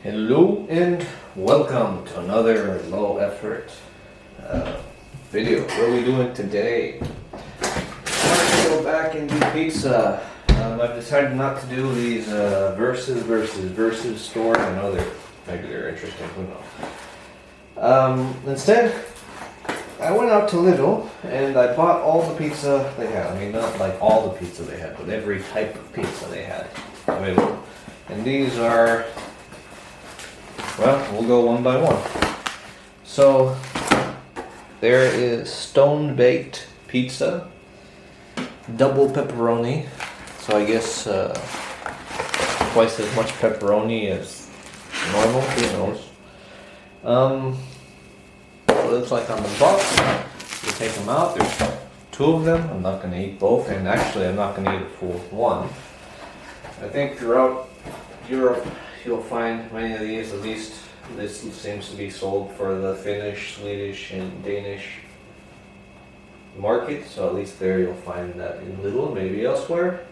Hello and welcome to another low effort video. What are we doing today? I'm going to go back and do pizza. I've decided not to do these versus store. I know maybe they're interesting, who knows. Instead, I went out to Lidl and I bought all the pizza they had. I mean, not like all the pizza they had, but every type of pizza they had available. And these are, well, we'll go one by one. So, there is stone baked pizza, double pepperoni. So I guess twice as much pepperoni as normal, who knows. It looks like on the box. You take them out, there's two of them. I'm not going to eat both, and actually I'm not going to eat a full one. I think throughout Europe you'll find many of these, at least this seems to be sold for the Finnish, Swedish, and Danish market, so at least there you'll find that in Lidl, maybe elsewhere.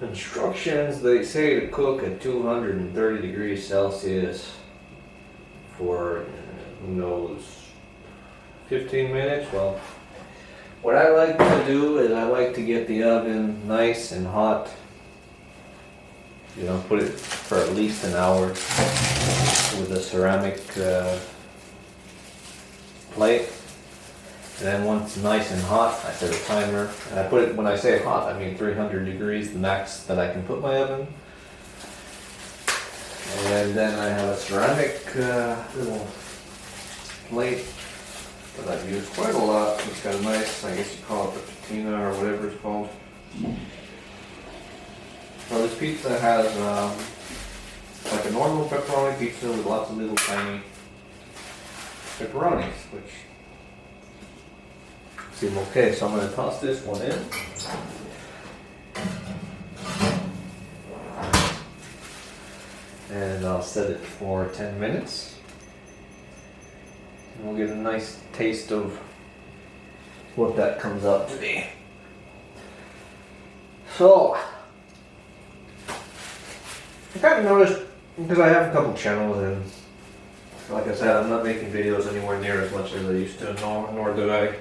Instructions, they say to cook at 230 degrees Celsius for, who knows, 15 minutes. Well, what I like to do is I like to get the oven nice and hot. You know, put it for at least an hour with a ceramic plate. And then once it's nice and hot, I set a timer. And I put it, when I say hot, I mean 300 degrees, the max that I can put my oven. And then I have a ceramic little plate that I've used quite a lot. It's got a nice, I guess you call it the patina or whatever it's called. So this pizza has like a normal pepperoni pizza with lots of little tiny pepperonis, which seem okay. So I'm going to toss this one in. And I'll set it for 10 minutes. And we'll get a nice taste of what that comes out to be. So, I kind of noticed, because I have a couple channels and like I said, I'm not making videos anywhere near as much as I used to, nor did I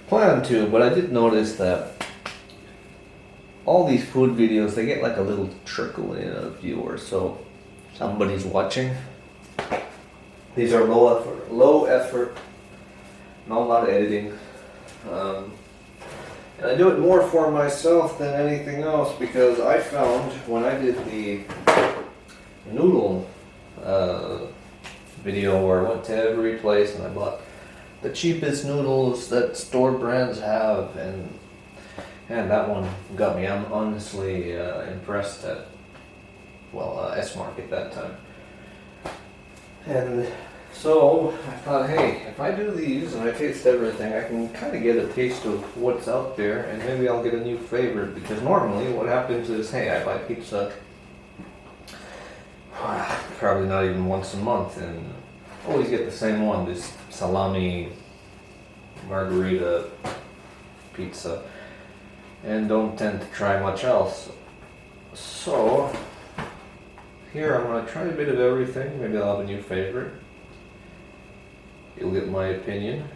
plan to, but I did notice that all these food videos, they get like a little trickle in of viewers, so somebody's watching. These are low effort, not a lot of editing. And I do it more for myself than anything else, because I found when I did the noodle video where I went to every place and I bought the cheapest noodles that store brands have, and that one got me. I'm honestly impressed at, well, S-Market that time. And so I thought, hey, if I do these and I taste everything, I can kind of get a taste of what's out there, and maybe I'll get a new favorite. Because normally what happens is, hey, I buy pizza probably not even once a month, and always get the same one, this salami Margarita Pizza, and don't tend to try much else. So here I'm going to try a bit of everything. Maybe I'll have a new favorite. You'll get my opinion.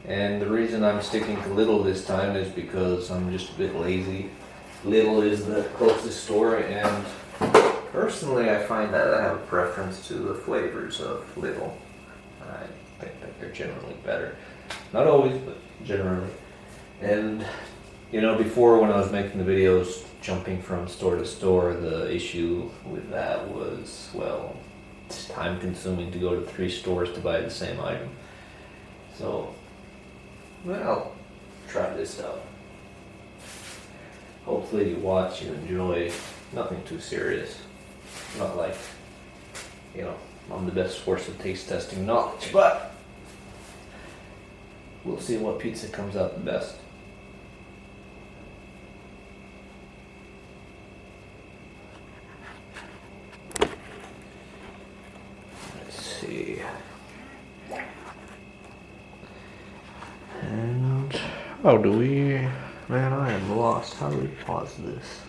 And the reason I'm sticking to Lidl this time is because I'm just a bit lazy. Lidl is the closest store, and personally I find that I have a preference to the flavors of Lidl. I think that they're generally better. Not always, but generally. And you know, before when I was making the videos jumping from store to store, the issue with that was, well, it's time consuming to go to 3 stores to buy the same item. So, well, I'll try this out. Hopefully you watch, you enjoy. Nothing too serious. Not like, you know, I'm the best source of taste testing knowledge, but we'll see what pizza comes out the best. See. And how do we, man, I am lost. How do we pause this?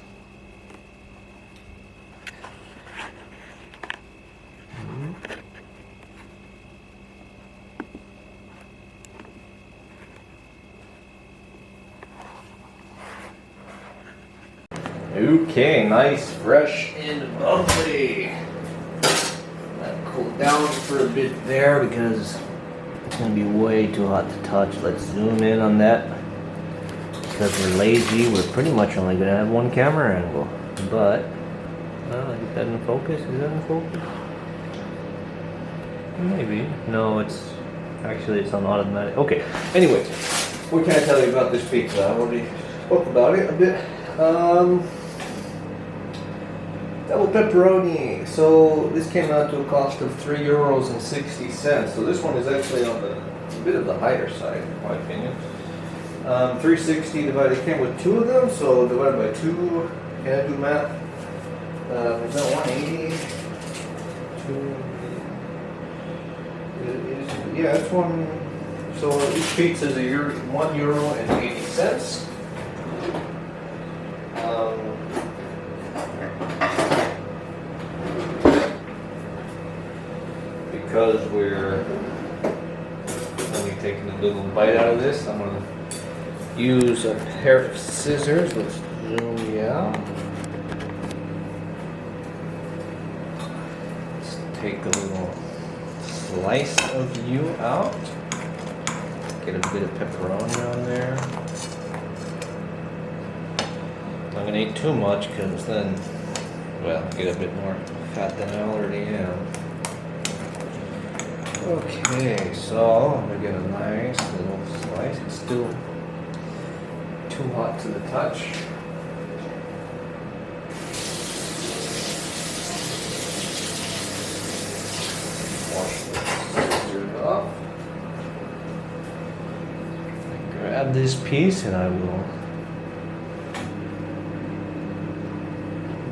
Okay, nice, fresh and bubbly. That cooled down for a bit there because it's gonna be way too hot to touch. Let's zoom in on that. Because we're lazy, we're pretty much only gonna have one camera angle. But, is that in focus? Is that in focus? Maybe. No, it's on automatic. Okay. Anyway, what can I tell you about this pizza? I already spoke about it a bit. Double pepperoni. So this came out to a cost of €3.60. So this one is actually on a bit of the higher side, in my opinion. 360 divided. It came with two of them, so divided by two. Can I do math? Is that 180? Yeah, it's one. So each pizza is €1.80. Because we're only taking a little bite out of this, I'm gonna use a pair of scissors. Let's zoom you out. Let's take a little slice of you out. Get a bit of pepperoni on there. I'm gonna eat too much because then, well, get a bit more fat than I already am. Okay, so I'm gonna get a nice little slice. It's still too hot to the touch. Wash the scissors off. Grab this piece and I will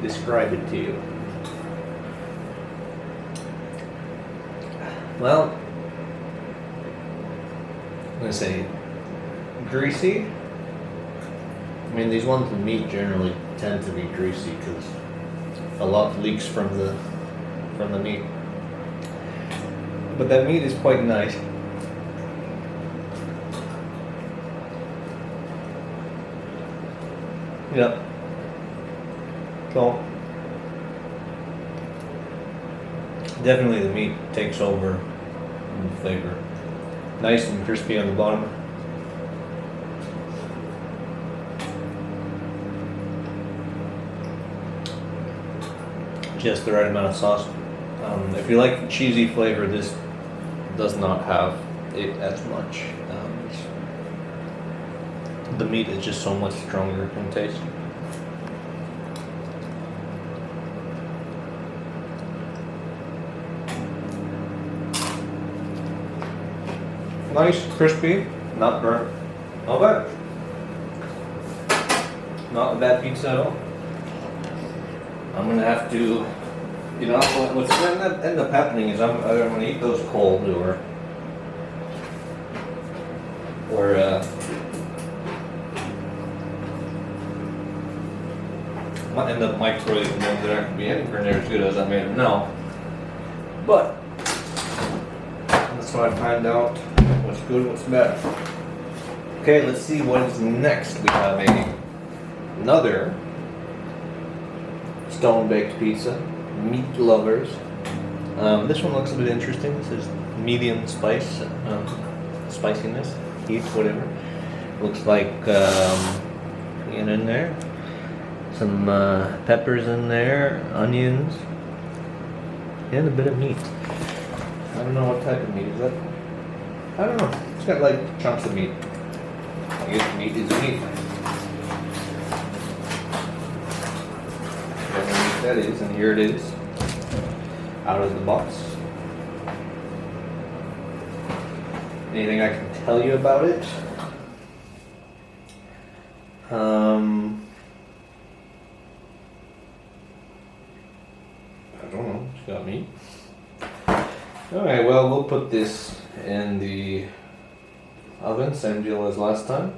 describe it to you. Well, I'm gonna say greasy. I mean, these ones with meat generally tend to be greasy because a lot leaks from the meat. But that meat is quite nice. Yep. So definitely the meat takes over in the flavor. Nice and crispy on the bottom. Just the right amount of sauce. If you like cheesy flavor, this does not have it as much. The meat is just so much stronger in taste. Nice, crispy, not burnt. Not bad. Not a bad pizza at all. I'm gonna have to, what's gonna end up happening is I'm gonna eat those cold or I might end up microwaving them. They're not gonna be anywhere near as good as I made them now. But that's how I find out what's good, what's bad. Okay, let's see what is next. We have another stone baked pizza, meat lovers. This one looks a bit interesting. This is medium spice, spiciness, heat, whatever. Looks like in there. Some peppers in there, onions, and a bit of meat. I don't know what type of meat is that. I don't know. It's got like chunks of meat. I guess meat is meat. Whatever meat that is, and here it is, out of the box. Anything I can tell you about it? I don't know. It's got meat. Alright, well, we'll put this in the oven, same deal as last time.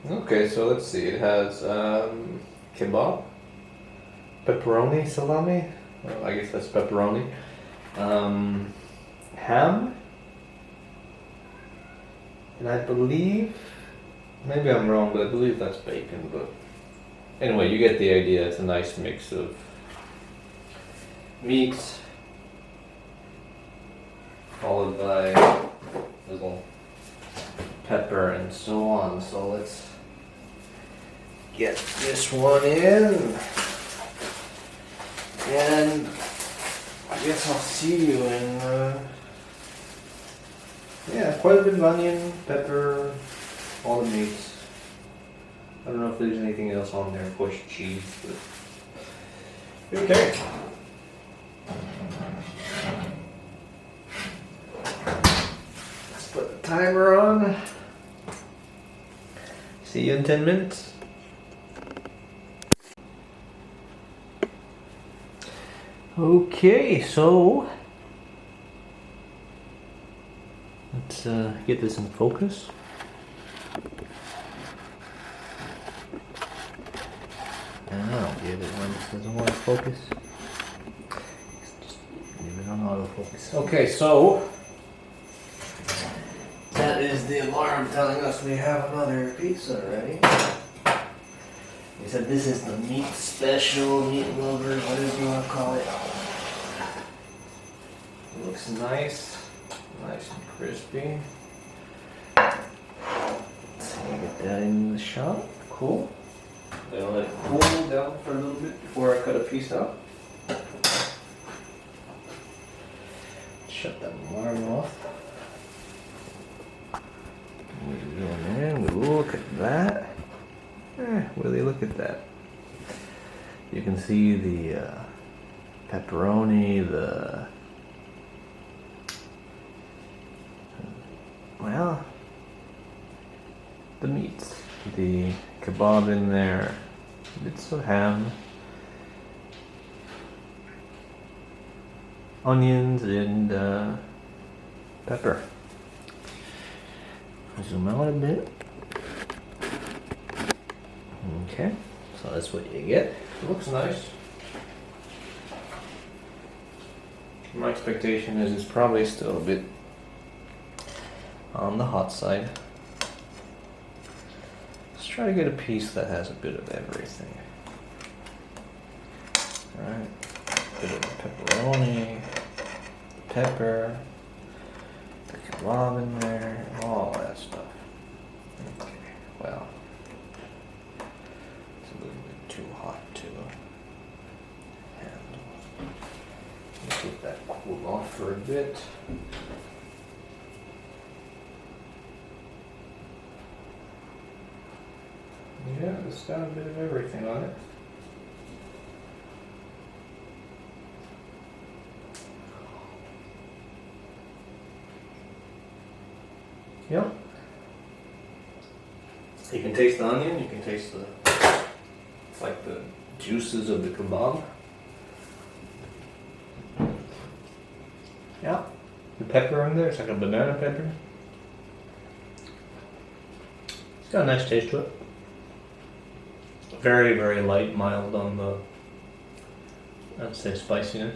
Okay, so let's see. It has kebab, pepperoni, salami. Well, I guess that's pepperoni. Ham, and I believe Maybe I'm wrong, but I believe that's bacon. But anyway, you get the idea. It's a nice mix of meats, followed by little pepper and so on. So let's get this one in. And I guess I'll see you in, yeah, quite a bit of onion, pepper, all the meats. I don't know if there's anything else on there, of course cheese, but okay. Let's put the timer on. See you in 10 minutes. Okay, so let's get this in focus. And I'll give it when this doesn't want to focus. Just leave it on autofocus. Okay, so that is the alarm telling us we have another pizza ready. He said this is the meat special, meat lover, whatever you want to call it. It looks nice, nice and crispy. Let's see, get that in the shot. Cool. Then let it cool down for a little bit before I cut a piece out. Shut that alarm off. And look at that. Really, look at that. You can see the pepperoni, the meats, the kebab in there, bits of ham, onions, and pepper. Zoom out a bit. Okay, so that's what you get. It looks nice. My expectation is it's probably still a bit on the hot side. Let's try to get a piece that has a bit of everything. Alright, a bit of the pepperoni, pepper, the kebab in there, all that stuff. Okay, well. A little bit too hot to handle. Let that cool off for a bit. Yeah, it's got a bit of everything on it. Yep. You can taste the onion, you can taste the, it's like the juices of the kebab. Yeah. The pepper in there, it's like a banana pepper. It's got a nice taste to it. Very, very light, mild on the, I'd say, spiciness.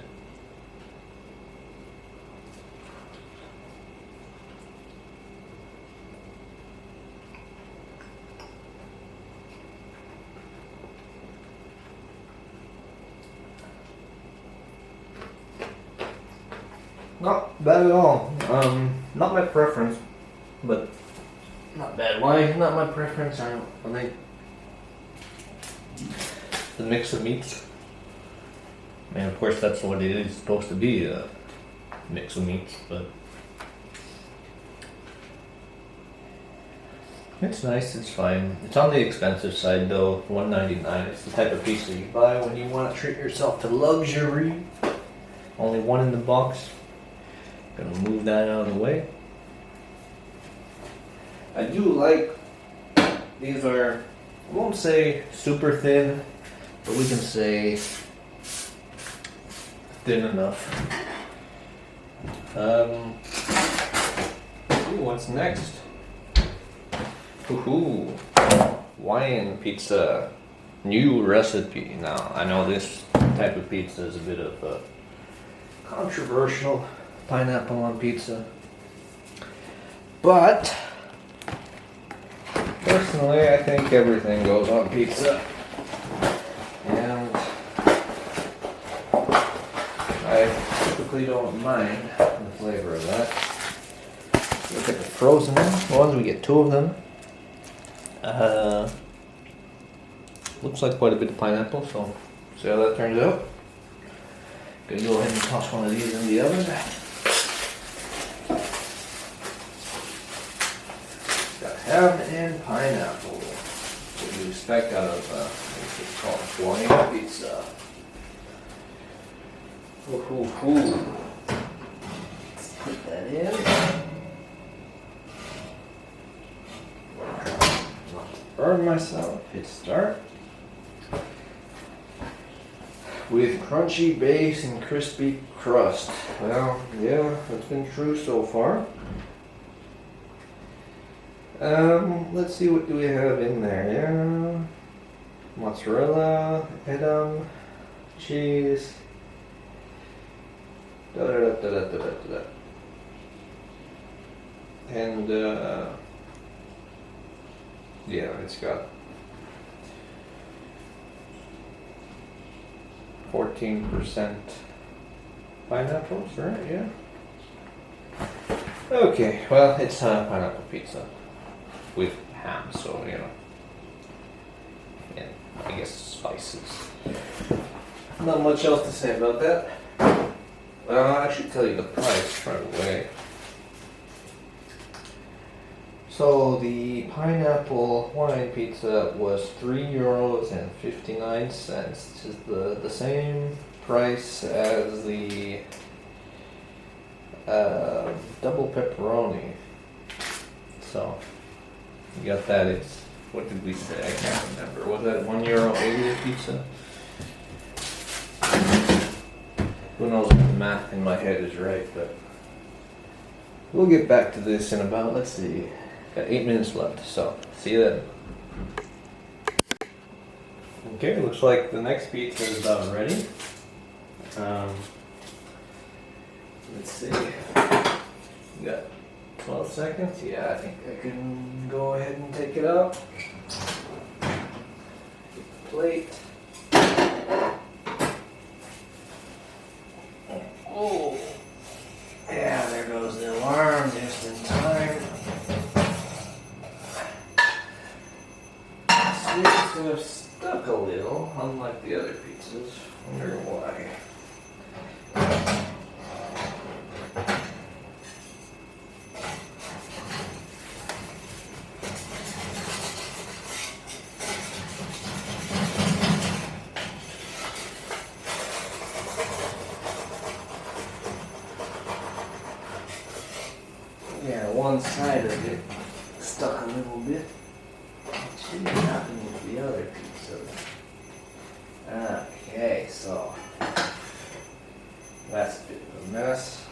Not bad at all. Not my preference, but not bad. Why not my preference? I think the mix of meats. I mean, of course, that's what it is supposed to be, a mix of meats, but it's nice, it's fine. It's on the expensive side though, $1.99. It's the type of pizza you buy when you want to treat yourself to luxury. Only one in the box. Gonna move that out of the way. I do like, these are, I won't say super thin, but we can say thin enough. What's next? Woohoo! Hawaiian pizza. New recipe. Now, I know this type of pizza is a bit of a controversial. Pineapple on pizza. But Personally, I think everything goes on pizza. And I typically don't mind the flavor of that. Look at the frozen ones, we get 2 of them. Looks like quite a bit of pineapple, so see how that turns out. Gonna go ahead and toss one of these in the oven. Got ham and pineapple. What you expect out of what's called Margarita Pizza. Let's put that in. Not burn myself. Hit start. With crunchy base and crispy crust. Well, yeah, that's been true so far. Let's see, what do we have in there? Yeah, mozzarella, Edam, cheese. And yeah, it's got 14% pineapples, right? Yeah. Okay, well, it's pineapple pizza with ham, so you know, and I guess spices. Not much else to say about that. I should tell you the price right away. So the pineapple Hawaiian pizza was €3.59. This is the same price as the double pepperoni. So you got that. It's, what did we say? I can't remember. Was that €1.80 a pizza? Who knows if the math in my head is right, but we'll get back to this in about, let's see. Got 8 minutes left, so see you then. Okay, looks like the next pizza is about ready. Let's see. We got 12 seconds. Yeah, I think I can go ahead and take it out. Plate. Oh, yeah, there goes the alarm just in time. Seems to have stuck a little, unlike the other pizzas. Wonder why. Yeah, one side of it stuck a little bit. It shouldn't happen with the other pizzas. Okay, so that's a bit of a mess.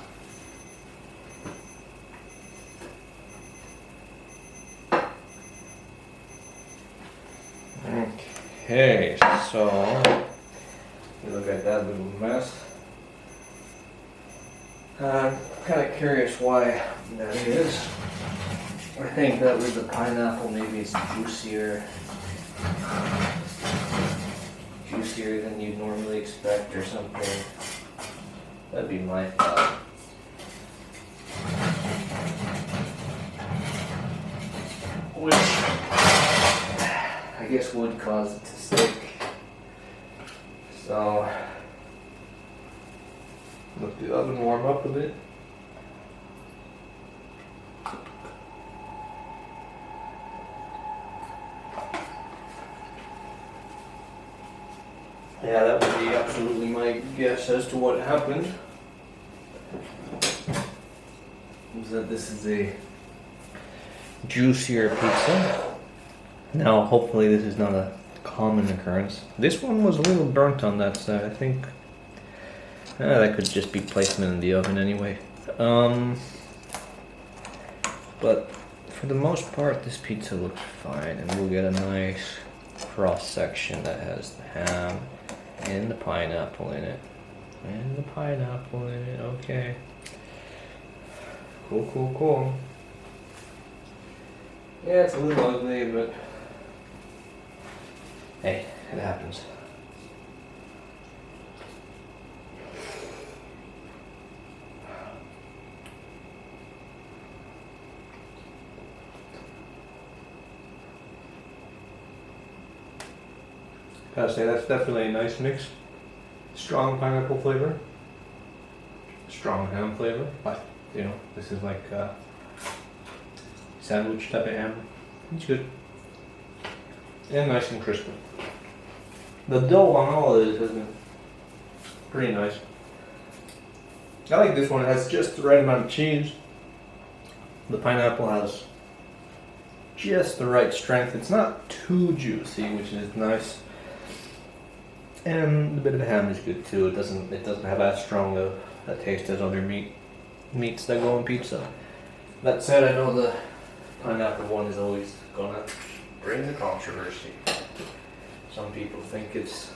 Okay, so you look at that little mess. I'm kind of curious why that is. I think that with the pineapple, maybe it's juicier than you'd normally expect or something. That'd be my thought. Which I guess would cause it to stick. So let the oven warm up a bit. Yeah, that would be absolutely my guess as to what happened. Is that this is a juicier pizza. Now, hopefully this is not a common occurrence. This one was a little burnt on that side, I think. That could just be placement in the oven anyway. But for the most part, this pizza looks fine, and we'll get a nice cross section that has the ham and the pineapple in it. And the pineapple in it, okay. Cool. Yeah, it's a little ugly, but hey, it happens. Gotta say, that's definitely a nice mix. Strong pineapple flavor, strong ham flavor, but you know, this is like sandwich type of ham. It's good. And nice and crispy. The dough on all of it has been pretty nice. I like this one. It has just the right amount of cheese. The pineapple has just the right strength. It's not too juicy, which is nice. And a bit of ham is good too. It doesn't have as strong a taste as other meats that go on pizza. That said, I know the pineapple one is always gonna bring the controversy. Some people think it's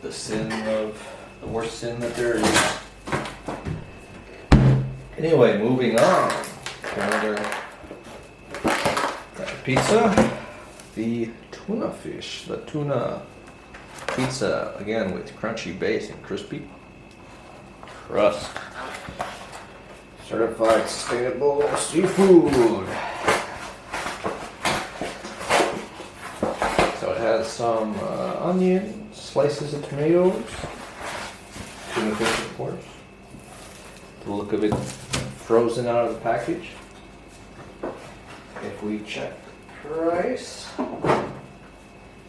the worst sin that there is. Anyway, moving on to another pizza. The Tuna Fish, the tuna pizza, again with crunchy base and crispy crust. Certified sustainable seafood. So it has some onion, slices of tomatoes, tuna fish of course. The look of it frozen out of the package. If we check the price,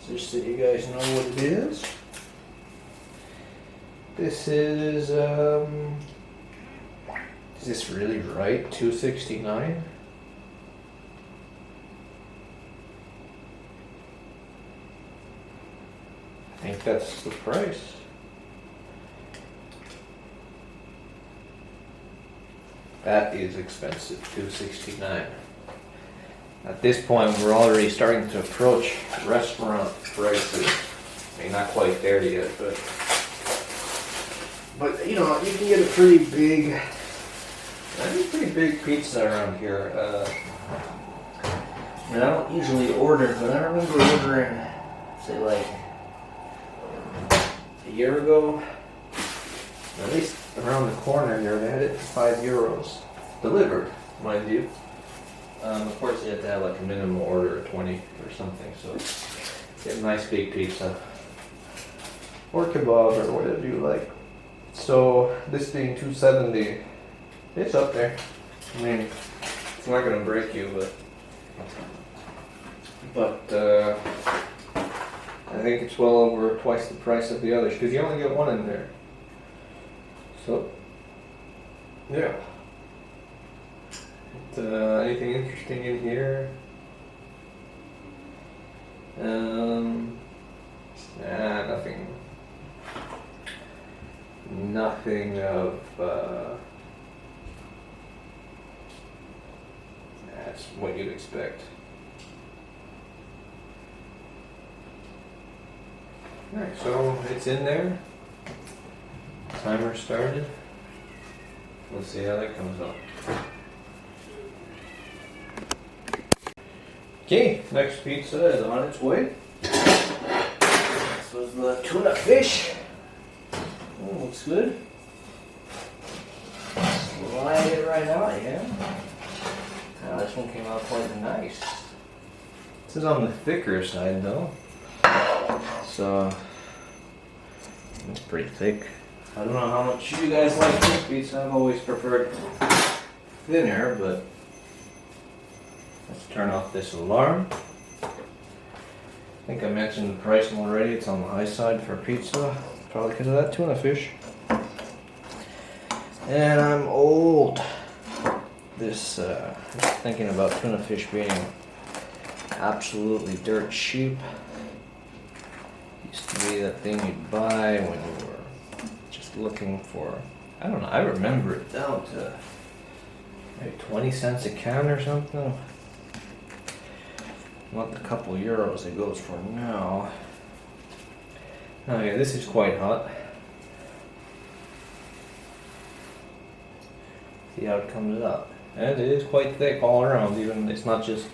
just so you guys know what it is. This is this really right? $2.69? I think that's the price. That is expensive, $2.69. At this point, we're already starting to approach restaurant prices. I mean, not quite there yet, but you know, you can get a pretty big pizza around here. I mean, I don't usually order, but I remember ordering, say, like a year ago. At least around the corner here, they had it for €5 delivered, mind you. Of course, you have to have like a minimum order of 20 or something, so get a nice big pizza or kebab or whatever you like. So this being $2.70, it's up there. I mean, it's not gonna break you, but I think it's well over twice the price of the others because you only get one in there. So yeah. Anything interesting in here? Nothing. Nothing of. That's what you'd expect. Alright, so it's in there. Timer started. Let's see how that comes up. Okay, next pizza is on its way. This was the Tuna Fish. Oh, looks good. Slide it right out, yeah. Now this one came out quite nice. This is on the thicker side though. So, it's pretty thick. I don't know how much you guys like this pizza. I've always preferred thinner, but let's turn off this alarm. I think I mentioned the price already. It's on the high side for pizza, probably because of that tuna fish. And I'm old. Thinking about tuna fish being absolutely dirt cheap. Used to be that thing you'd buy when you were just looking for, I don't know, I remember it down to maybe 20 cents a can or something. Not the couple euros it goes for now. Oh yeah, this is quite hot. See how it comes up. and it is quite thick all around. Even it's not just,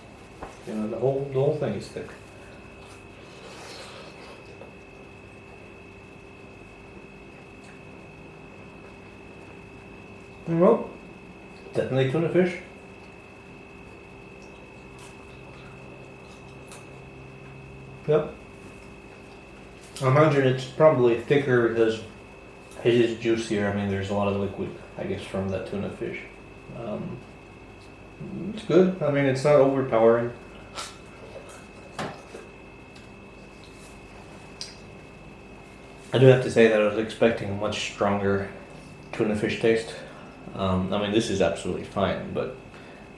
you know, the whole thing is thick. Well, definitely tuna fish. Yep. I imagine it's probably thicker because it is juicier. I mean, there's a lot of liquid, I guess, from that tuna fish. It's good. I mean, it's not overpowering. I do have to say that I was expecting a much stronger tuna fish taste. I mean, this is absolutely fine, but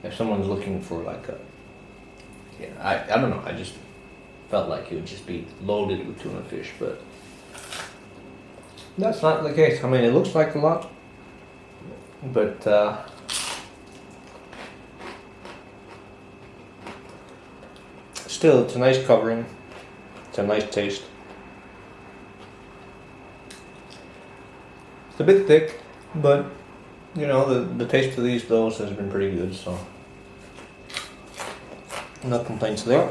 if someone's looking for like a, yeah, I don't know, I just felt like it would just be loaded with tuna fish, but that's not the case. I mean, it looks like a lot, but still, it's a nice covering. It's a nice taste. It's a bit thick, but you know, the taste of these doughs has been pretty good, so no complaints there.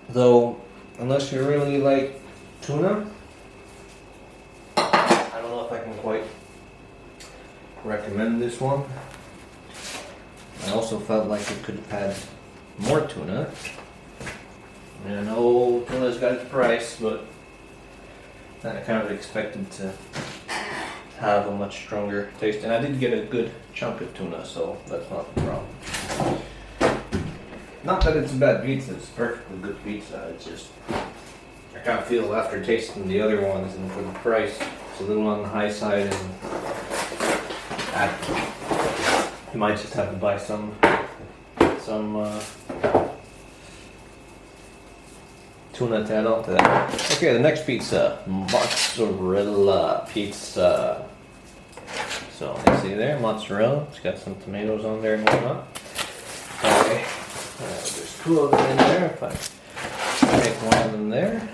Though, unless you really like tuna, I don't know if I can quite recommend this one. I also felt like it could have had more tuna. I mean, I know tuna's got its price, but I kind of expected to have a much stronger taste, and I did get a good chunk of tuna, so that's not the problem. Not that it's a bad pizza, it's perfectly good pizza. It's just, I kind of feel after tasting the other ones, and for the price, it's a little on the high side, and you might just have to buy some tuna to add on to that. Okay, the next pizza, Mozzarella Pizza. So you see there, mozzarella. It's got some tomatoes on there and whatnot. Okay, there's two of them in there. If I take one of them there,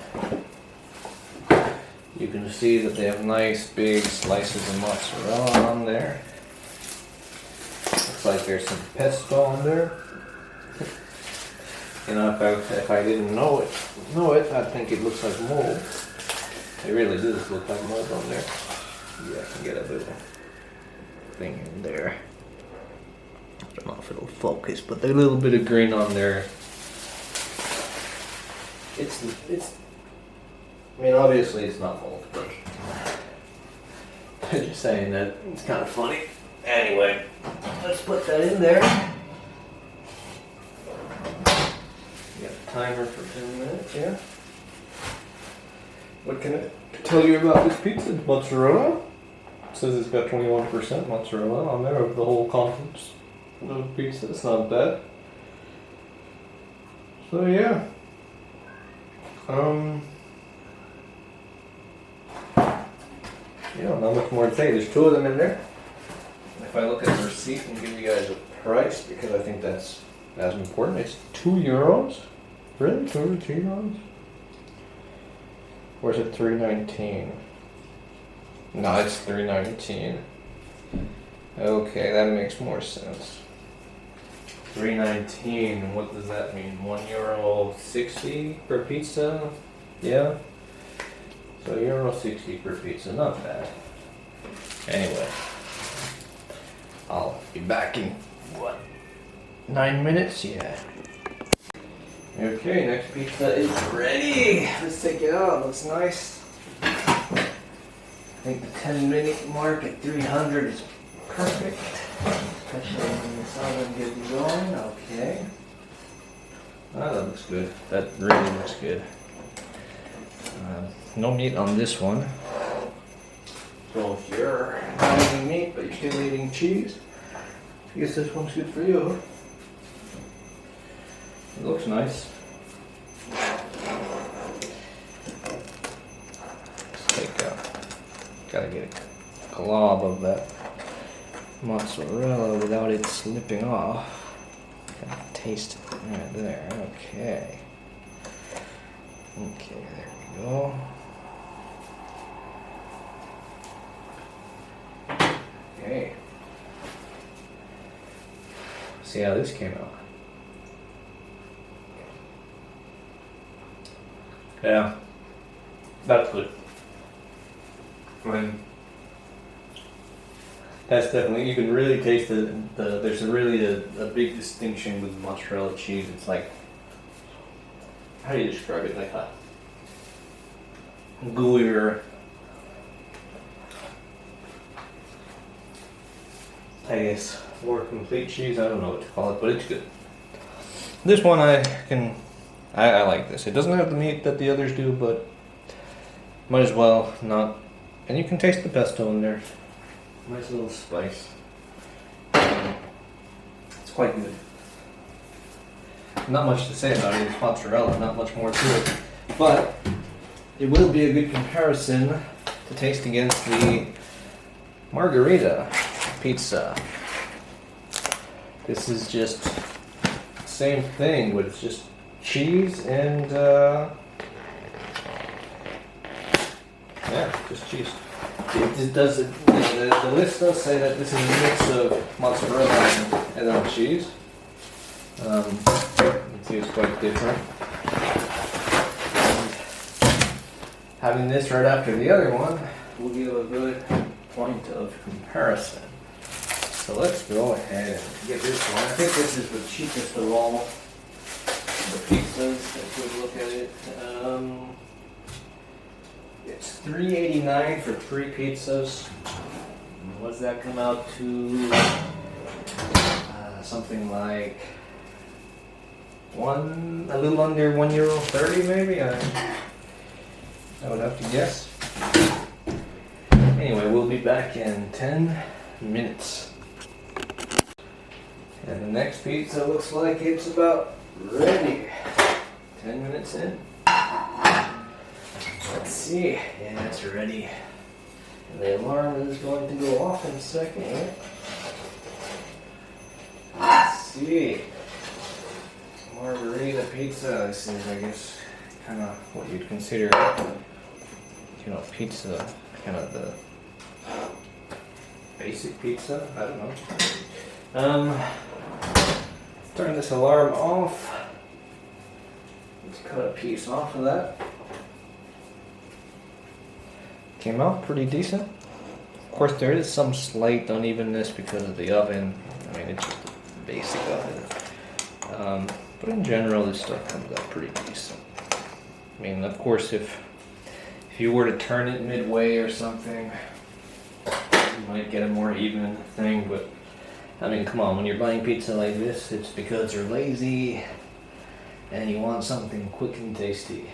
you can see that they have nice big slices of mozzarella on there. Looks like there's some pesto on there. You know, if I didn't know it, I'd think it looks like mold. It really does look like mold on there. Yeah, I can get a little thing in there. I don't know if it'll focus, but there's a little bit of green on there. It's. I mean, obviously it's not mold, but I'm just saying that it's kind of funny. Anyway, let's put that in there. Got a timer for 10 minutes, yeah. What can I tell you about this pizza? Mozzarella. It says it's got 21% mozzarella on there of the whole contents of the pizza. It's not bad. So yeah. Yeah, not much more to say. There's two of them in there. If I look at the receipt and give you guys a price, because I think that's as important, it's €2. Really? 2 euros? Or is it $3.19? No, it's $3.19. Okay, that makes more sense. $3.19. What does that mean? €1.60 per pizza? Yeah. So €1.60 per pizza, not bad. Anyway, I'll be back in what? 9 minutes? Yeah. Okay, next pizza is ready. Let's take it out. It looks nice. I think the 10-minute mark at 300 is perfect, especially when this oven gets going. Okay. Ah, that looks good. That really looks good. No meat on this one. So if you're not eating meat but you're still eating cheese, I guess this one's good for you. It looks nice. Let's take gotta get a glob of that mozzarella without it slipping off. Gotta taste it right there. Okay. Okay, there we go. Okay. see how this came out. Yeah, that's good. That's definitely, you can really taste there's a big distinction with mozzarella cheese. It's like, how do you describe it? Like a gooier, I guess, more complete cheese. I don't know what to call it, but it's good. This one I like this. It doesn't have the meat that the others do, but might as well not. And you can taste the pesto in there. Nice little spice. It's quite good. Not much to say about it. It's mozzarella, not much more to it. But it will be a good comparison to taste against the Margarita Pizza. This is just the same thing, but it's just cheese and yeah, just cheese. It does. The list does say that this is a mix of mozzarella and cheese. You can see it's quite different. And having this right after the other one will give a good point of comparison. So let's go ahead and get this one. I think this is the cheapest of all the pizzas. If we look at it. It's $3.89 for 3 pizzas. What does that come out to? Something like a little under €1.30 maybe. I would have to guess. Anyway, we'll be back in 10 minutes. And the next pizza looks like it's about ready. 10 minutes in. Let's see. Yeah, it's ready. And the alarm is going to go off in a second. Let's see. Margarita Pizza. This is, I guess, kind of what you'd consider, pizza, kind of the basic pizza. I don't know. Turn this alarm off. Let's cut a piece off of that. Came out pretty decent. Of course, there is some slight unevenness because of the oven. I mean, it's just a basic oven. But in general, this stuff comes out pretty decent. I mean, of course, if you were to turn it midway or something, you might get a more even thing. But I mean, come on, when you're buying pizza like this, it's because you're lazy and you want something quick and tasty.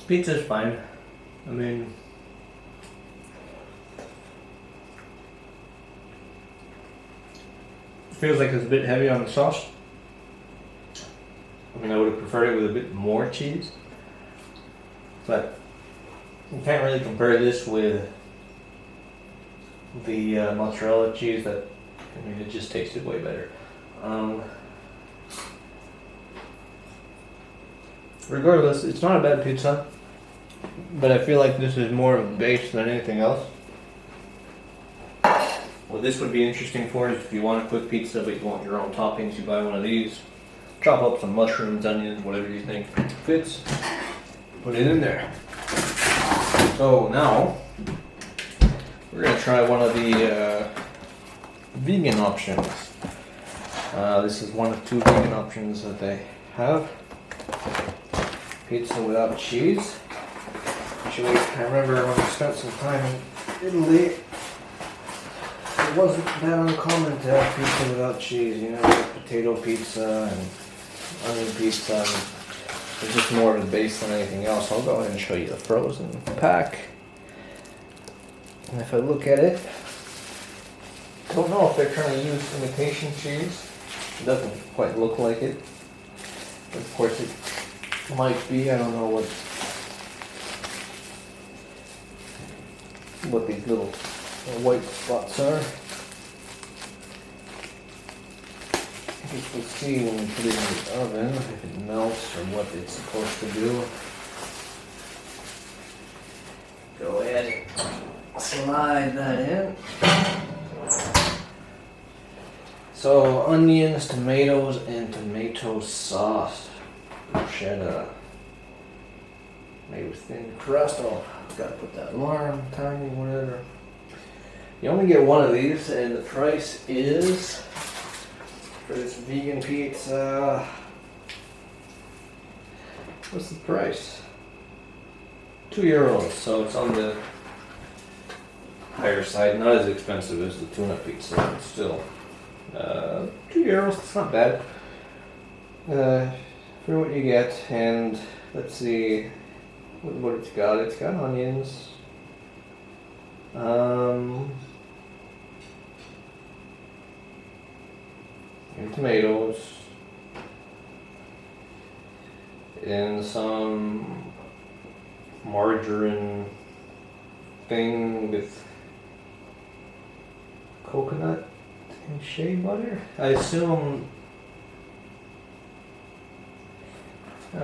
Pizza's fine. I mean, it feels like it's a bit heavy on the sauce. I mean, I would have preferred it with a bit more cheese. But you can't really compare this with the mozzarella cheese. That, I mean, it just tasted way better. Regardless, it's not a bad pizza, but I feel like this is more of a base than anything else. What this would be interesting for is if you want a quick pizza but you want your own toppings, you buy one of these, chop up some mushrooms, onions, whatever you think fits, put it in there. So now, we're going to try one of the vegan options. This is one of 2 vegan options that they have. Pizza without cheese. Actually, I remember when I spent some time in Italy, it wasn't that uncommon to have pizza without cheese. You know, like potato pizza and onion pizza. And it's just more of a base than anything else. I'll go ahead and show you the frozen pack. And if I look at it, I don't know if they're trying to use imitation cheese. It doesn't quite look like it. But of course it might be. I don't know what these little white spots are. I guess we'll see when we put it in the oven if it melts or what it's supposed to do. slide that in. So onions, tomatoes, and tomato sauce. Bruschetta. Made with thin crust. Oh, gotta put that alarm, timing, whatever. You only get one of these, and the price is, for this vegan pizza, what's the price? €2, so it's on the higher side, not as expensive as the tuna pizza, but still. €2, it's not bad for what you get. And let's see what it's got. It's got onions, and tomatoes, and some margarine thing with coconut and shea butter. I assume.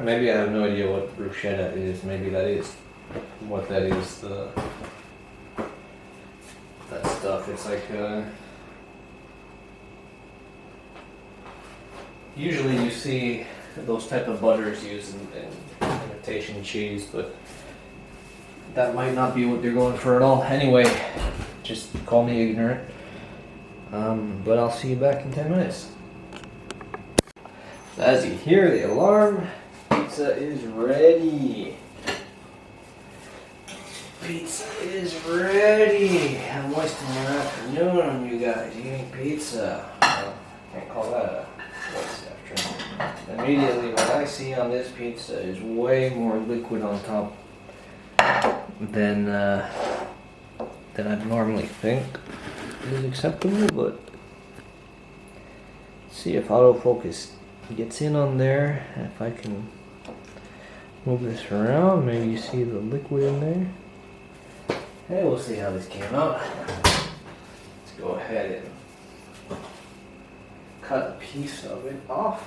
Maybe I have no idea what bruschetta is. Maybe that is what that is. That stuff. It's like. Usually you see those type of butters used in imitation cheese, but that might not be what they're going for at all. Anyway, just call me ignorant. But I'll see you back in 10 minutes. So as you hear the alarm, pizza is ready. Pizza is ready. I'm wasting your afternoon on you guys eating pizza. Well, can't call that a waste afternoon. Immediately what I see on this pizza is way more liquid on top than I'd normally think is acceptable, but see if autofocus gets in on there. If I can move this around, maybe you see the liquid in there. Hey, we'll see how this came out. Let's go ahead and cut a piece of it off.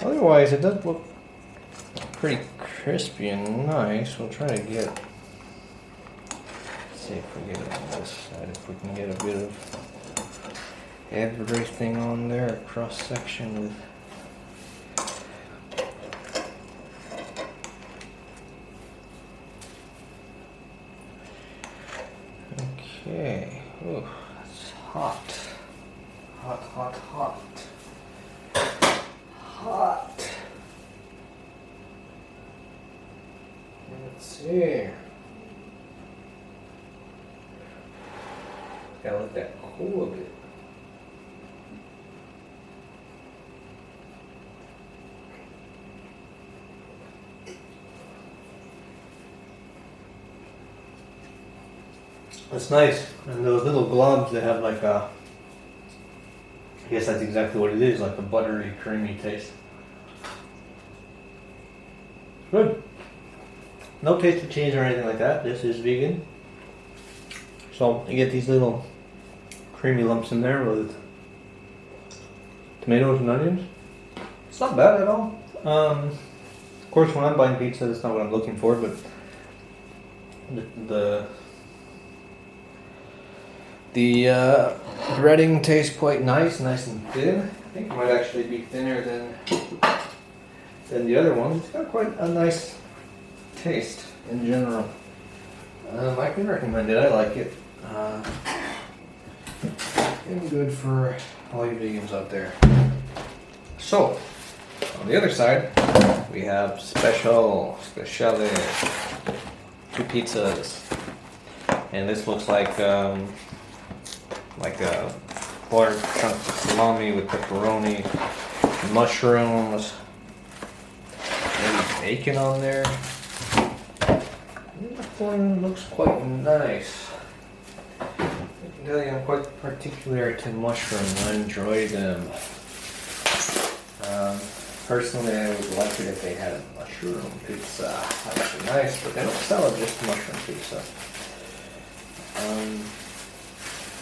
Otherwise, it does look pretty crispy and nice. We'll try to get. Let's see if we get it on this side. If we can get a bit of everything on there, cross section with. Okay. Oh, it's hot. Hot, hot, hot. Hot. Let's see. Gotta let that cool a bit. That's nice. And those little globs, they have like a, I guess that's exactly what it is, like a buttery, creamy taste. Good. No taste of cheese or anything like that. This is vegan. So you get these little creamy lumps in there with tomatoes and onions. It's not bad at all. Of course, when I'm buying pizza, that's not what I'm looking for, but the breading tastes quite nice and thin. I think it might actually be thinner than the other one. It's got quite a nice taste in general. I can recommend it. I like it. And good for all you vegans out there. So, on the other side, we have speciale, two pizzas, and this looks like a large chunk of salami with pepperoni, mushrooms, maybe bacon on there. That one looks quite nice. I can tell you I'm quite particular to mushrooms. I enjoy them. Personally, I would like it if they had a mushroom pizza. That would be nice, but they don't sell it just mushroom pizza.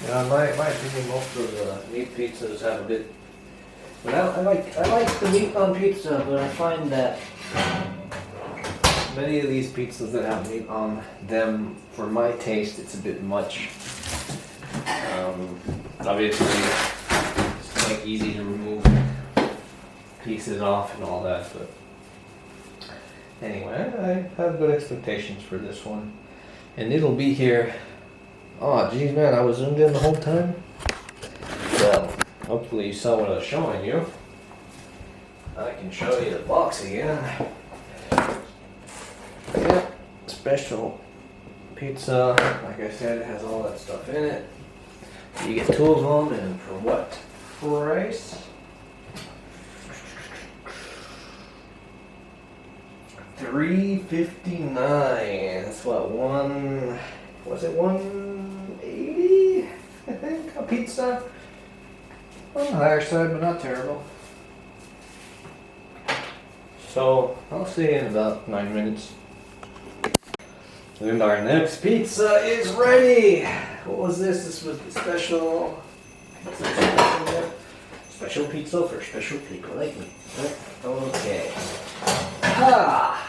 In my opinion, most of the meat pizzas have a bit. But I like the meat on pizza, but I find that Many of these pizzas that have meat on them, for my taste, it's a bit much. Obviously, it's quite easy to remove pieces off and all that, but anyway, I have good expectations for this one. And it'll be here. Oh, geez, man, I was zoomed in the whole time. Well, hopefully you saw what I was showing you. I can show you the box again. Yeah, special pizza. Like I said, it has all that stuff in it. You get 2 of them, and for what price? $3.59. That's what, was it $1.80? I think, a pizza. On the higher side, but not terrible. So, I'll see you in about 9 minutes. And our next pizza is ready! What was this? This was the special pizza for special people like me. Okay. Ah!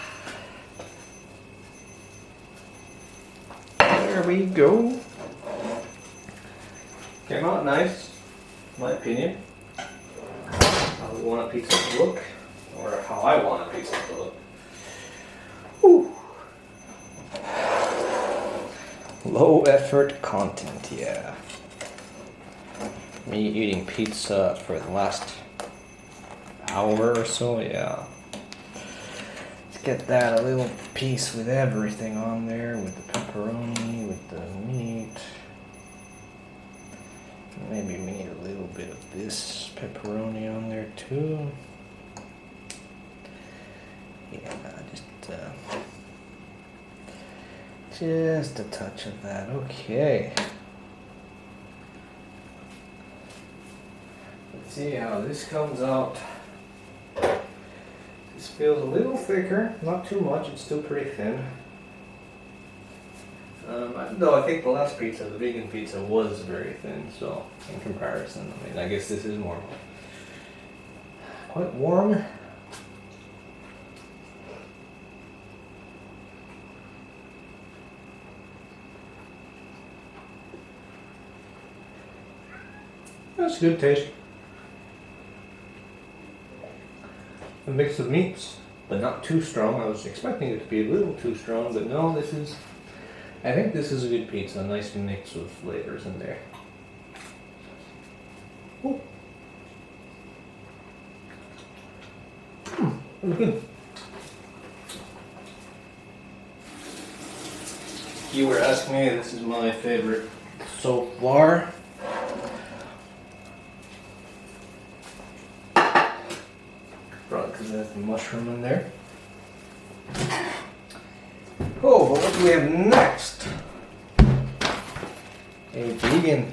There we go. Came out nice, in my opinion. How we want a pizza to look, or how I want a pizza to look. Whew. Low effort content, yeah. Me eating pizza for the last hour or so, yeah. Let's get that a little piece with everything on there, with the pepperoni, with the meat. Maybe we need a little bit of this pepperoni on there too. Yeah, just a touch of that. Okay. Let's see how this comes out. This feels a little thicker, not too much, it's still pretty thin. Though I think the last pizza, the vegan pizza, was very thin, so in comparison, I mean, I guess this is more quite warm. That's a good taste. A mix of meats, but not too strong. I was expecting it to be a little too strong, but no, I think this is a good pizza. A nice mix of flavors in there. Ooh. Good. You were asking me, this is my favorite so far. Because there's the mushroom in there. Oh, but what do we have next? A vegan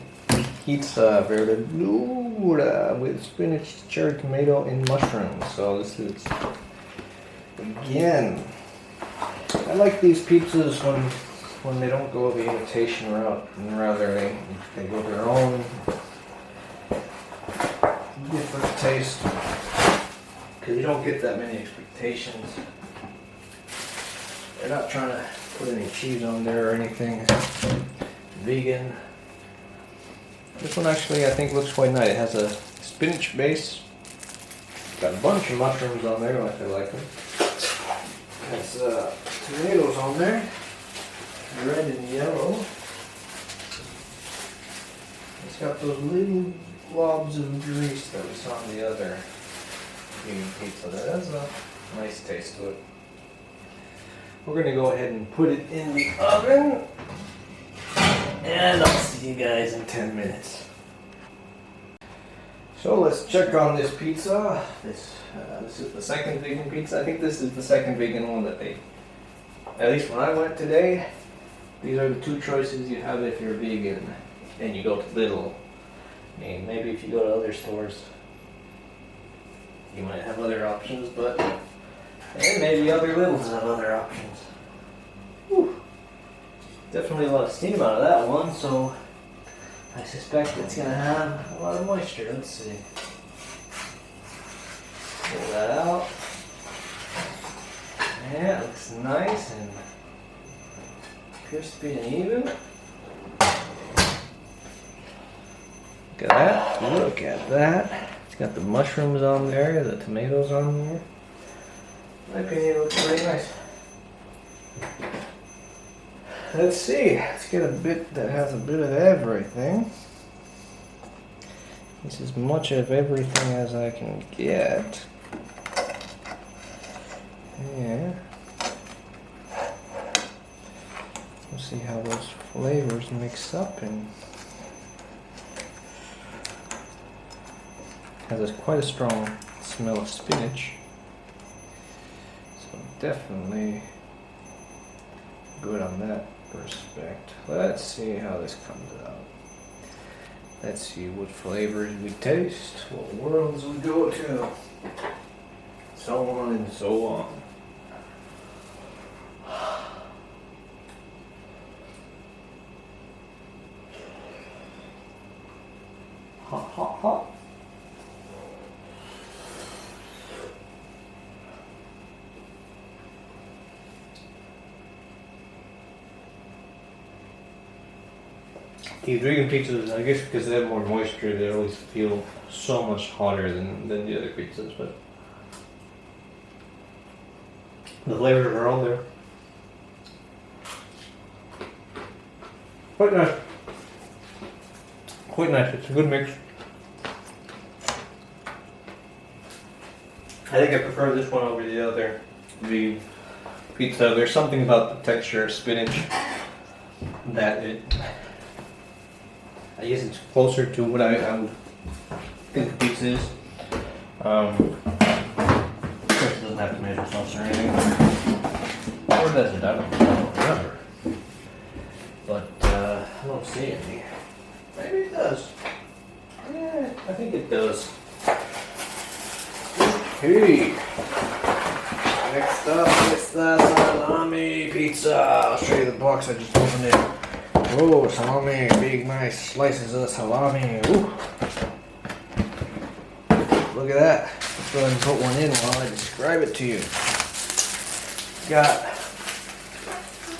pizza verdura with spinach, cherry tomato, and mushrooms. So this is, again, I like these pizzas when they don't go the imitation route, and rather they go their own different taste. Because you don't get that many expectations. They're not trying to put any cheese on there or anything. Vegan. This one actually I think looks quite nice. It has a spinach base. Got a bunch of mushrooms on there like I like them. It has tomatoes on there. Red and yellow. It's got those little globs of grease that we saw in the other vegan pizza. That has a nice taste to it. We're going to go ahead and put it in the oven. And I'll see you guys in 10 minutes. So let's check on this pizza. This is the second vegan pizza. I think this is the second vegan one that they, at least when I went today, these are the two choices you have if you're vegan and you go to Lidl. I mean, maybe if you go to other stores, you might have other options, but and maybe other Lidls have other options. Whew. Definitely a lot of steam out of that one, so I suspect it's going to have a lot of moisture. Let's see. Pull that out. Yeah, it looks nice and crispy and even. Look at that. Look at that. It's got the mushrooms on there, the tomatoes on there. In my opinion, it looks very nice. Let's see. Let's get a bit that has a bit of everything. It's as much of everything as I can get. Yeah. We'll see how those flavors mix up, and has quite a strong smell of spinach. So definitely good on that respect. Let's see how this comes out. Let's see what flavors we taste, what worlds we go to, so on and so on. Hot, hot, hot. These vegan pizzas, I guess because they have more moisture, they always feel so much hotter than the other pizzas, but the flavors are all there. Quite nice. Quite nice, it's a good mix. I think I prefer this one over the other vegan pizza. There's something about the texture of spinach that I guess it's closer to what I would think the pizza is. Of course it doesn't have tomato sauce or anything. Or does it? I don't remember. But I don't see any. Maybe it does. Yeah, I think it does. Okay. Next up is the salami pizza. I'll show you the box. I just opened it. Oh, salami, big nice slices of salami. Ooh. Look at that. Let's go ahead and put one in while I describe it to you. Got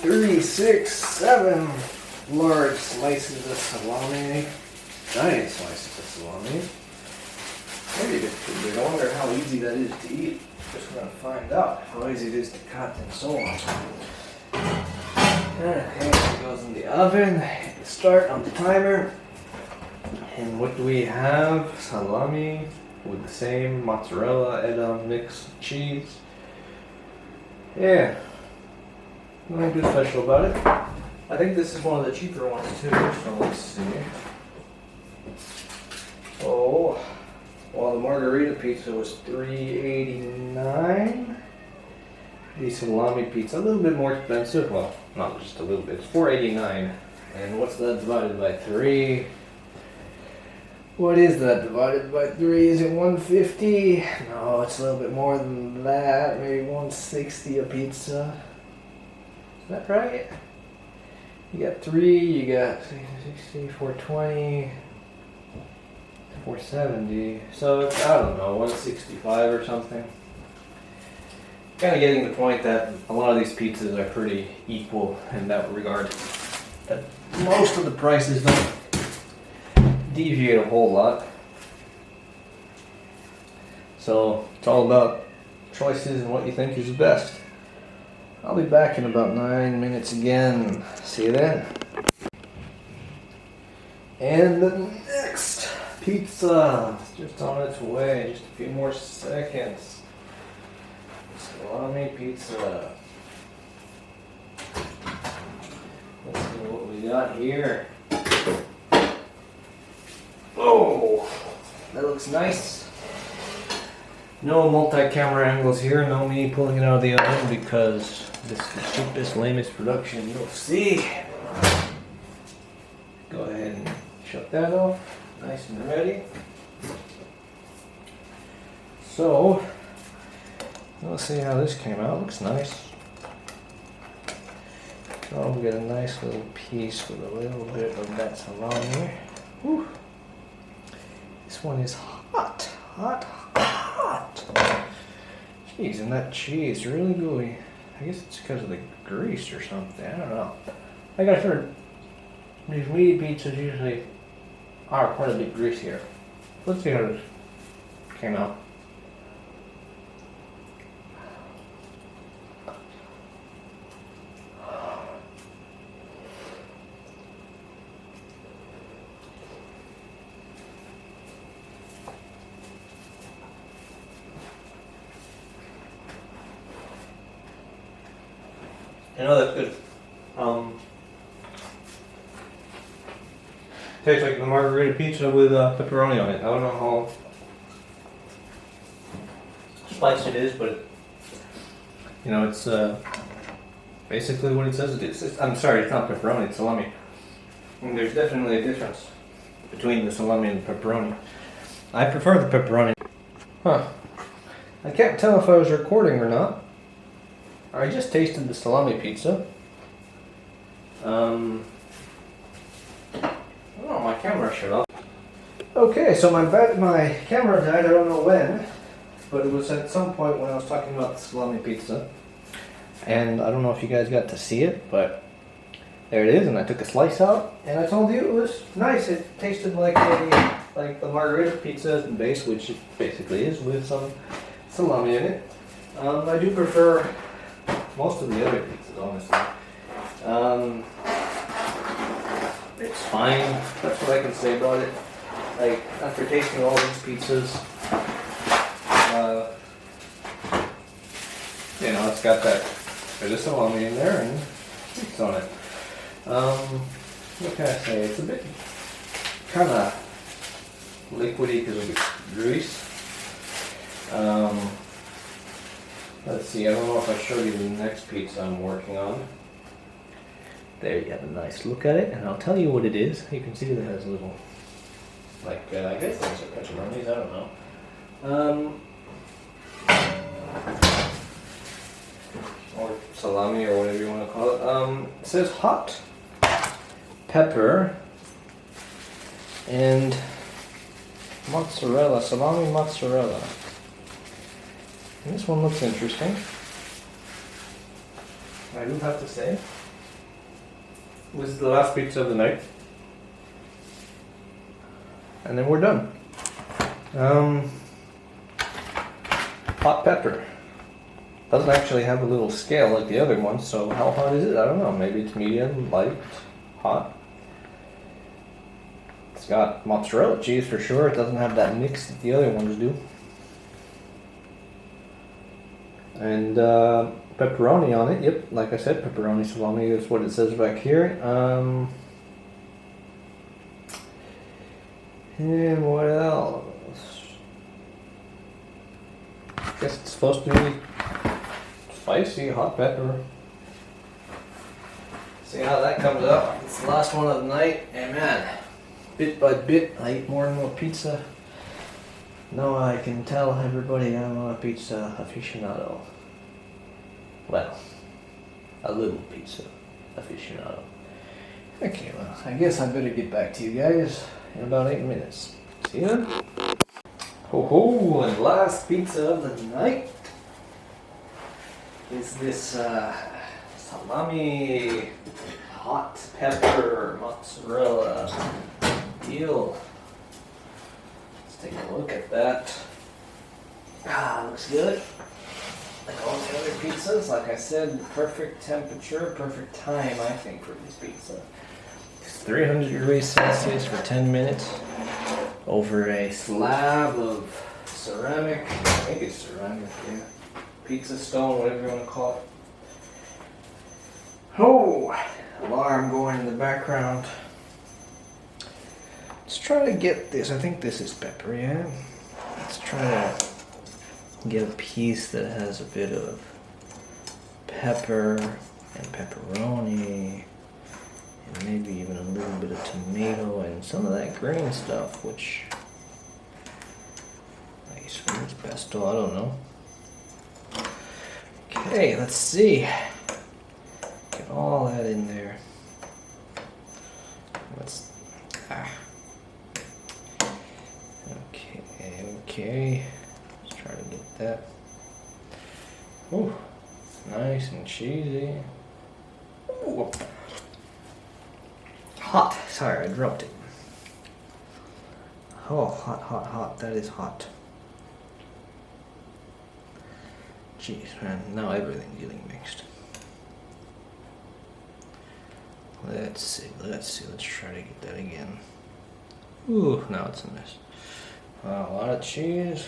3, 6, 7 large slices of salami. Giant slices of salami. Maybe a bit too big. I wonder how easy that is to eat. Just gonna find out how easy it is to cut and so on. Okay, it goes in the oven. Hit the start on the timer. And what do we have? Salami with the same mozzarella edam mix cheese. Yeah, nothing too special about it. I think this is one of the cheaper ones too. So let's see. Oh, well, the Margarita Pizza was $3.89. The salami pizza, a little bit more expensive. Well, not just a little bit. It's $4.89. And what's that divided by 3? What is that divided by 3? Is it $1.50? No, it's a little bit more than that. Maybe $1.60 a pizza. Is that right? You got 3. You got 60, $4.20, $4.70. So it's, I don't know, $1.65 or something. Kind of getting the point that a lot of these pizzas are pretty equal in that regard. That most of the prices don't deviate a whole lot. So it's all about choices and what you think is best. I'll be back in about 9 minutes again. See you then. And the next pizza is just on its way. Just a few more seconds. Salami pizza. Let's see what we got here. Oh, that looks nice. No multi-camera angles here. No me pulling it out of the oven because this is the cheapest, lamest production you'll see. Go ahead and shut that off. Nice and ready. So, let's see how this came out. Looks nice. So we get a nice little piece with a little bit of that salami. Whew. This one is hot, hot, hot. Jeez, and that cheese really gooey. I guess it's because of the grease or something. I don't know. Like I heard, these meaty pizzas usually are quite a bit greasier. Let's see how this came out. You know, that's good. Tastes like the Margarita Pizza with pepperoni on it. I don't know how spiced it is, but you know, it's basically what it says it is. I'm sorry, it's not pepperoni, it's salami. And there's definitely a difference between the salami and the pepperoni. I prefer the pepperoni. Huh. I can't tell if I was recording or not. I just tasted the salami pizza. Oh, my camera shut off. Okay, so my camera died, I don't know when, but it was at some point when I was talking about the salami pizza. And I don't know if you guys got to see it, but there it is, and I took a slice out, and I told you it was nice. It tasted like the Margarita Pizza as the base, which it basically is, with some salami in it. I do prefer most of the other pizzas, honestly. It's fine. That's what I can say about it. Like, after tasting all these pizzas, you know, it's got that bit of salami in there and it's on it. What can I say? It's a bit kind of liquidy because of the grease. Let's see, I don't know if I showed you the next pizza I'm working on. There you have a nice look at it, and I'll tell you what it is. You can see that it has a little, like, I guess those are pepperonis, I don't know. Or salami, or whatever you want to call it. It says hot pepper and mozzarella, salami mozzarella. And this one looks interesting, I do have to say. This is the last pizza of the night. And then we're done. Hot pepper. Doesn't actually have a little scale like the other one, so how hot is it? I don't know. Maybe it's medium, light, hot. It's got mozzarella cheese for sure. It doesn't have that mix that the other ones do. And pepperoni on it. Yep, like I said, pepperoni salami is what it says back here. And what else? I guess it's supposed to be spicy, hot pepper. See how that comes out. It's the last one of the night, and man, bit by bit, I eat more and more pizza. No, I can tell everybody I'm a pizza aficionado. Well, a little pizza aficionado. Okay, well, I guess I better get back to you guys in about 8 minutes. See ya. Ho ho, and last pizza of the night is this salami hot pepper mozzarella deal. Let's take a look at that. Looks good. Like all the other pizzas, like I said, perfect temperature, perfect time, I think, for this pizza. It's 300 degrees Celsius for 10 minutes over a slab of ceramic, I think it's ceramic, yeah. Pizza stone, whatever you want to call it. Oh, alarm going in the background. Let's try to get this. I think this is pepper, yeah? Let's try to get a piece that has a bit of pepper and pepperoni and maybe even a little bit of tomato and some of that green stuff, which I guess it's pesto, I don't know. Okay, let's see. Get all that in there. Okay. Let's try to get that. Oh, Nice and cheesy. Ooh. Hot. Sorry, I dropped it. Oh, hot, hot, hot. That is hot. Jeez, man. Now everything's getting mixed. Let's see. Let's try to get that again. Ooh, now it's a mess. A lot of cheese.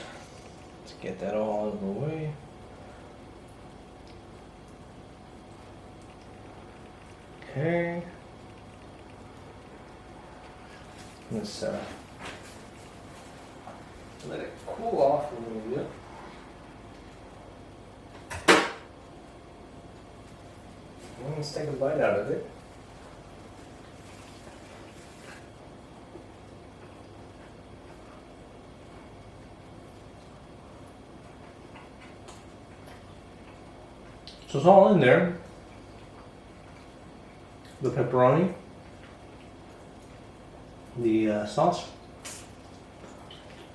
Let's get that all out of the way. Okay. Let's let it cool off a little bit. Let's take a bite out of it. So it's all in there. The pepperoni, the sauce,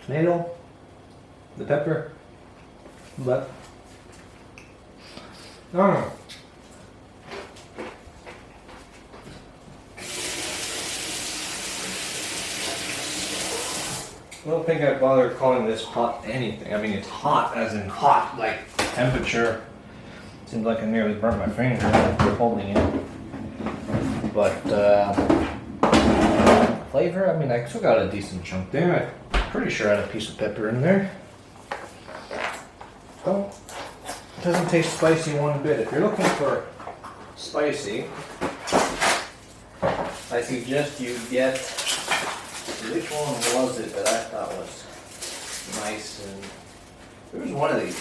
tomato, the pepper, but I don't think I'd bother calling this hot anything. I mean, it's hot as in hot, like temperature. Seems like I nearly burnt my finger holding it. But flavor, I mean, I still got a decent chunk there. I'm pretty sure I had a piece of pepper in there. Oh, it doesn't taste spicy one bit. If you're looking for spicy, I suggest you get, which one was it that I thought was nice? And there was one of these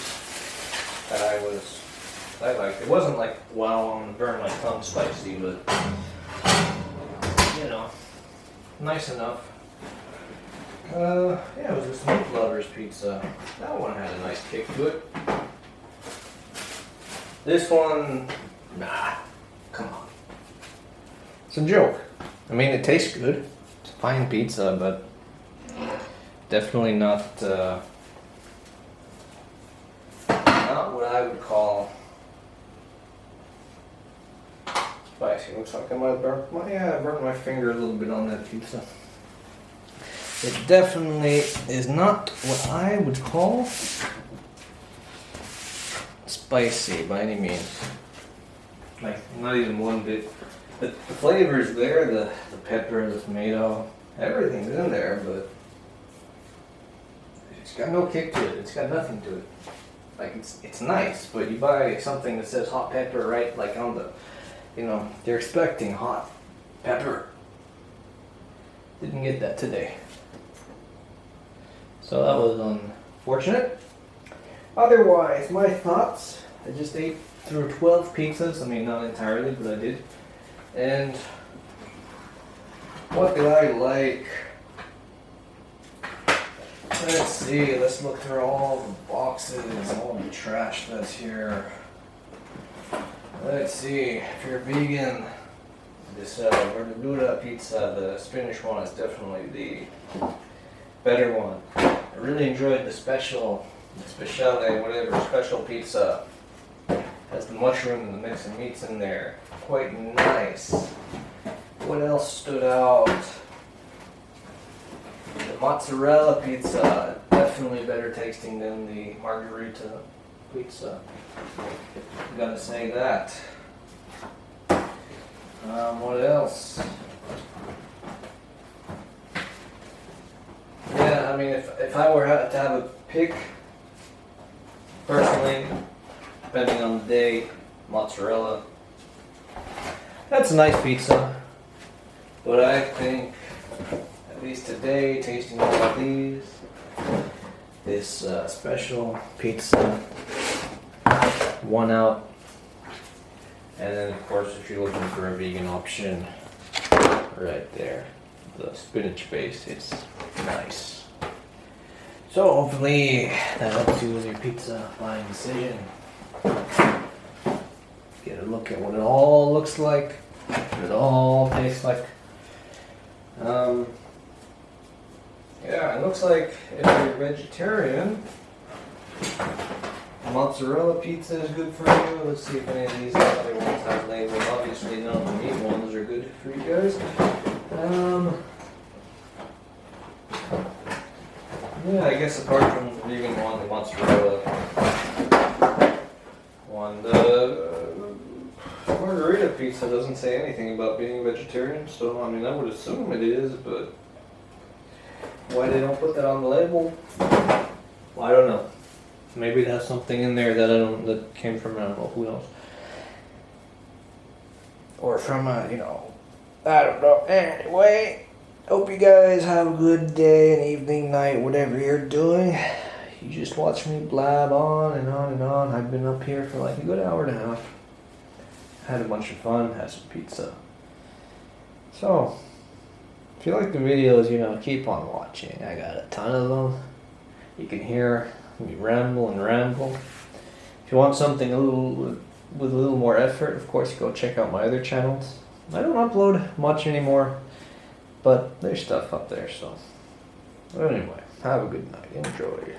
that I liked. It wasn't like, wow, I'm gonna burn my tongue spicy, but you know, nice enough. Yeah, it was this Meat Lovers pizza. That one had a nice kick to it. This one, nah, come on. It's a joke. I mean, it tastes good. It's a fine pizza, but definitely not what I would call spicy. Looks like I might have burnt my finger a little bit on that pizza. It definitely is not what I would call spicy by any means. Like, not even one bit. The flavor's there, the pepper, the tomato, everything's in there, but it's got no kick to it. It's got nothing to it. Like, it's nice, but you buy something that says hot pepper, right? Like on the, you know, they're expecting hot pepper. Didn't get that today. So that was unfortunate. Otherwise, my thoughts, I just ate through 12 pizzas. I mean, not entirely, but I did. And what did I like? Let's see, let's look through all the boxes, all the trash that's here. Let's see, if you're vegan, this Margarita Pizza, the Spanish one, is definitely the better one. I really enjoyed the speciale, whatever, special pizza. Has the mushroom and the mix of meats in there. Quite nice. What else stood out? The Mozzarella Pizza, definitely better tasting than the Margarita Pizza. Gotta say that. What else? Yeah, I mean, if I were to have a pick, personally, depending on the day, mozzarella. That's a nice pizza, but I think, at least today, tasting all of these, this special pizza, one out, and then of course if you're looking for a vegan option, right there, the spinach base, it's nice. So hopefully that helps you with your pizza buying decision. Get a look at what it all looks like, what it all tastes like. Yeah, it looks like if you're vegetarian, mozzarella pizza is good for you. Let's see if any of these other ones have labels. Obviously none of the meat ones are good for you guys. Yeah, I guess apart from the vegan one, the mozzarella one, the Margarita Pizza doesn't say anything about being vegetarian, so I mean I would assume it is, but why they don't put that on the label, well, I don't know. Maybe it has something in there that that came from, I don't know, who knows. Or from you know, I don't know. Anyway, hope you guys have a good day and evening, night, whatever you're doing. You just watch me blab on and on and on. I've been up here for like a good hour and a half. Had a bunch of fun, had some pizza. So, if you like the videos, you know, keep on watching. I got a ton of them. You can hear me ramble and ramble. If you want something with a little more effort, of course, go check out my other channels. I don't upload much anymore, but there's stuff up there, so. Anyway, have a good night. Enjoy.